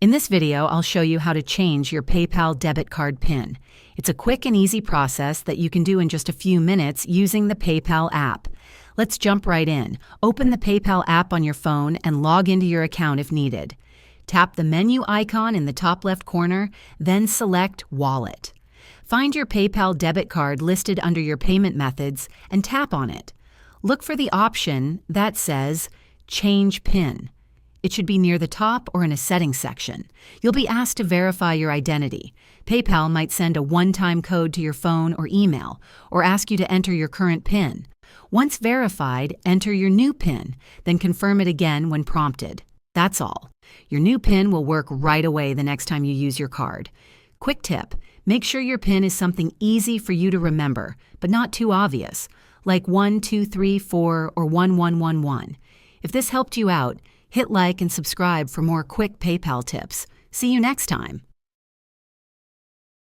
In this video, I'll show you how to change your PayPal debit card PIN. It's a quick and easy process that you can do in just a few minutes using the PayPal app. Let's jump right in. Open the PayPal app on your phone and log into your account if needed. Tap the menu icon in the top left corner, then select Wallet. Find your PayPal debit card listed under your payment methods and tap on it. Look for the option that says Change PIN. It should be near the top or in a settings section. You'll be asked to verify your identity. PayPal might send a one-time code to your phone or email, or ask you to enter your current PIN. Once verified, enter your new PIN, then confirm it again when prompted. That's all. Your new PIN will work right away the next time you use your card. Quick tip, make sure your PIN is something easy for you to remember, but not too obvious, like 1234 or 1111. If this helped you out, hit like and subscribe for more quick PayPal tips. See you next time.